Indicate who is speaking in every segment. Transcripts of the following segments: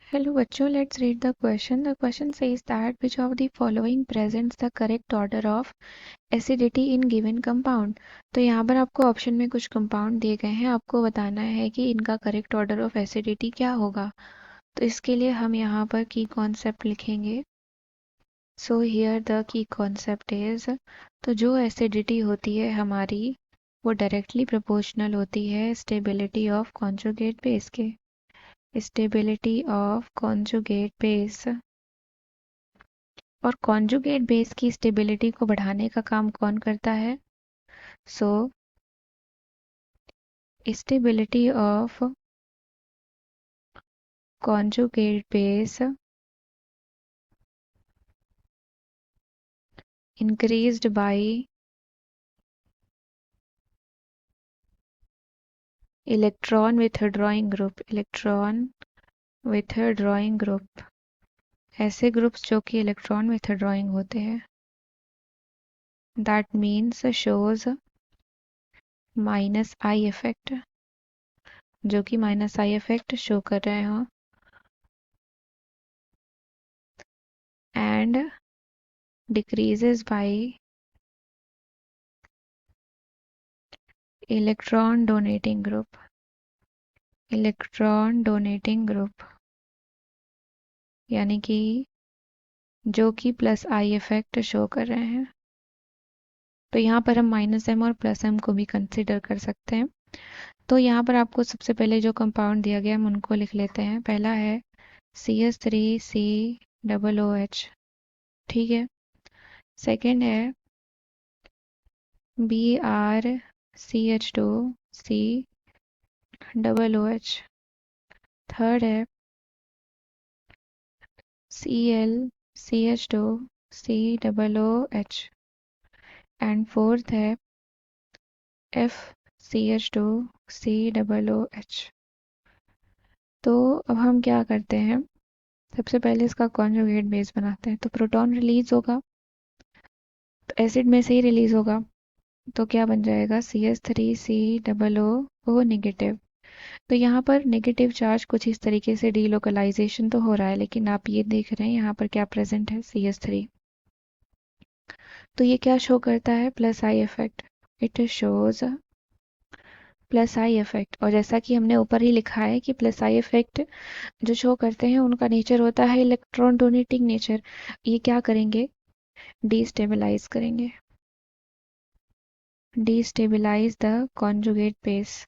Speaker 1: Hello बच्चों, let's read the question. The question says that which of the following presents the correct order of acidity in given compound. तो यहाँ पर आपको option में कुछ compound दिए गए हैं, आपको बताना है कि इनका करेक्ट ऑर्डर ऑफ एसिडिटी क्या होगा। तो इसके लिए हम यहाँ पर की कॉन्सेप्ट लिखेंगे। So here the key concept is, तो जो एसिडिटी होती है हमारी वो डायरेक्टली प्रोपोर्शनल होती है स्टेबिलिटी ऑफ कॉन्जुगेट बेस के। स्टेबिलिटी ऑफ कॉन्जुगेट बेस, और कॉन्जुगेट बेस की स्टेबिलिटी को बढ़ाने का काम कौन करता है? So stability of conjugate base increased by electron withdrawing group, ऐसे ग्रुप्स जो कि इलेक्ट्रॉन विथड्रॉइंग होते हैं। That means shows minus I effect, जो कि माइनस आई इफेक्ट शो कर रहे हो, and decreases by electron donating group, यानी कि जो कि प्लस आई इफेक्ट शो कर रहे हैं। तो यहाँ पर हम माइनस एम और प्लस एम को भी कंसिडर कर सकते हैं। तो यहाँ पर आपको सबसे पहले जो कंपाउंड दिया गया हम उनको लिख लेते हैं। पहला है CH3COOH, ठीक है। सेकंड है BrCH2COOH। थर्ड है ClCH2COOH, एंड फोर्थ है FCH2COOH। तो अब हम क्या करते हैं, सबसे पहले इसका कॉन्जुगेट बेस बनाते हैं। तो प्रोटॉन रिलीज होगा, तो एसिड में से ही रिलीज होगा, तो क्या बन जाएगा CH3COO नेगेटिव। तो यहाँ पर नेगेटिव चार्ज कुछ इस तरीके से डीलोकलाइजेशन तो हो रहा है, लेकिन आप ये देख रहे हैं यहाँ पर क्या प्रेजेंट है, CH3। तो ये क्या शो करता है, plus I effect. It shows plus I effect, और जैसा कि हमने ऊपर ही लिखा है कि प्लस आई इफेक्ट जो शो करते हैं उनका नेचर होता है इलेक्ट्रॉन डोनेटिंग नेचर। ये क्या करेंगे, डीस्टेबलाइज करेंगे, destabilise the conjugate base,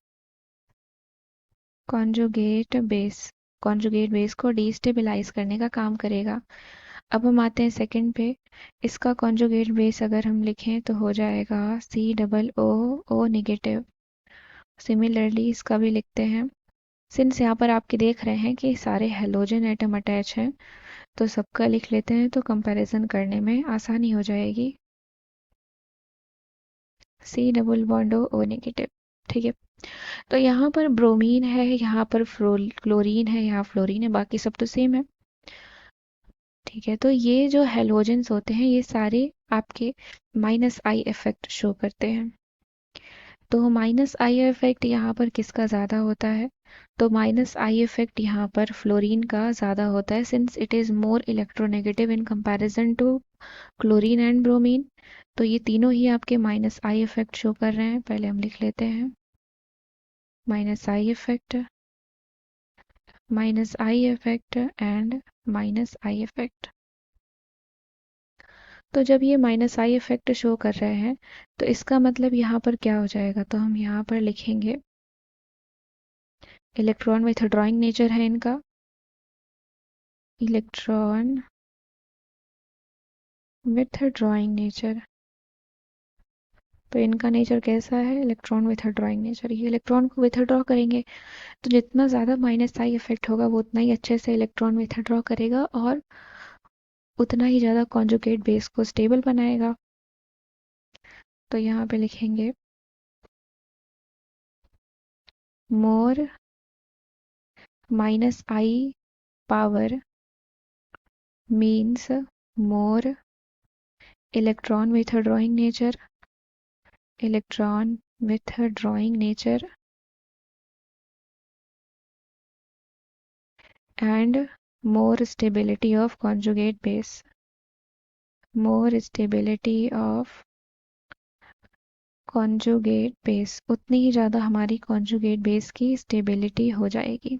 Speaker 1: conjugate base को डीस्टेबलाइज करने का काम करेगा। अब हम आते हैं सेकंड पे। इसका कॉन्जुगेट बेस अगर हम लिखें तो हो जाएगा COO नेगेटिव। सिमिलरली इसका भी लिखते हैं। सिंस यहाँ पर आपके देख रहे हैं कि सारे हेलोजन एटम अटैच हैं, तो सबका लिख लेते हैं, तो कंपैरिजन करने में आसानी हो जाएगी। C+O नेगेटिव, ठीक है। तो यहाँ पर ब्रोमीन है, यहाँ पर क्लोरीन है, यहाँ फ्लोरीन है, बाकी सब तो सेम है, ठीक है। तो ये जो हेलोजेंस होते हैं ये सारे आपके माइनस आई इफेक्ट शो करते हैं। तो माइनस आई इफेक्ट यहाँ पर किसका ज़्यादा होता है, तो माइनस आई इफेक्ट यहाँ पर फ्लोरीन का ज़्यादा होता है, since it is more electronegative in comparison to chlorine and bromine. तो ये तीनों ही आपके माइनस आई इफेक्ट शो कर रहे हैं। पहले हम लिख लेते हैं minus I effect, minus I effect and minus I effect. तो जब ये माइनस आई इफेक्ट शो कर रहे हैं तो इसका मतलब यहाँ पर क्या हो जाएगा, तो हम यहाँ पर लिखेंगे इलेक्ट्रॉन विथड्रॉइंग नेचर है इनका, इलेक्ट्रॉन विथड्रॉइंग नेचर। तो इनका नेचर कैसा है, इलेक्ट्रॉन विथड्रॉइंग नेचर। ये इलेक्ट्रॉन को विथड्रॉ करेंगे, तो जितना ज़्यादा माइनस आई इफेक्ट होगा वो उतना ही अच्छे से इलेक्ट्रॉन विथड्रॉ करेगा और उतना ही ज़्यादा कॉन्जुगेट बेस को स्टेबल बनाएगा। तो यहाँ पे लिखेंगे मोर minus I power means more electron withdrawing nature, electron withdrawing nature, and more stability of conjugate base, more stability of conjugate base, उतनी ही ज़्यादा हमारी कॉन्जुगेट बेस की स्टेबिलिटी हो जाएगी।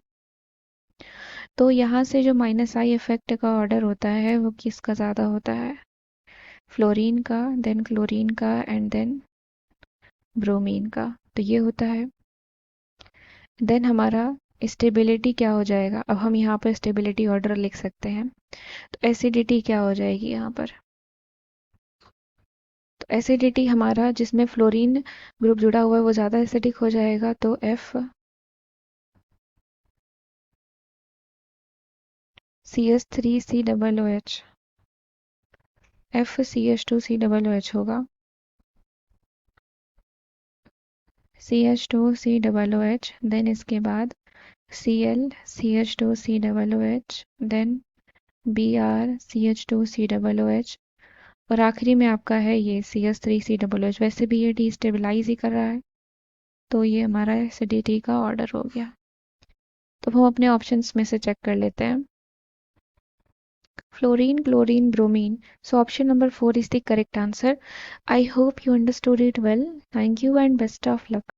Speaker 1: तो यहाँ से जो माइनस आई इफेक्ट का ऑर्डर होता है वो किसका ज़्यादा होता है? फ्लोरीन का, देन क्लोरीन का एंड देन ब्रोमीन का। तो ये होता है। देन हमारा स्टेबिलिटी क्या हो जाएगा? अब हम यहाँ पर स्टेबिलिटी ऑर्डर लिख सकते हैं। तो एसिडिटी क्या हो जाएगी यहाँ पर? तो एसिडिटी हमारा जिसमें फ्लोरीन ग्रुप जुड़ा हुआ है वो ज़्यादा एसिडिक हो जाएगा, तो F CH3 COOH, FCH2 COOH होगा। CH2 COOH, देन इसके बाद Cl CH2 COOH, then Br CH2 COOH, और आखिरी में आपका है ये CH3 COOH। वैसे भी ये डिस्टेबलाइज ही कर रहा है, तो ये हमारा एसिडिटी का ऑर्डर हो गया। तो हम अपने ऑप्शंस में से चेक कर लेते हैं। Fluorine, chlorine, bromine. So option number 4 is the correct answer. I hope you understood it well. Thank you and best of luck.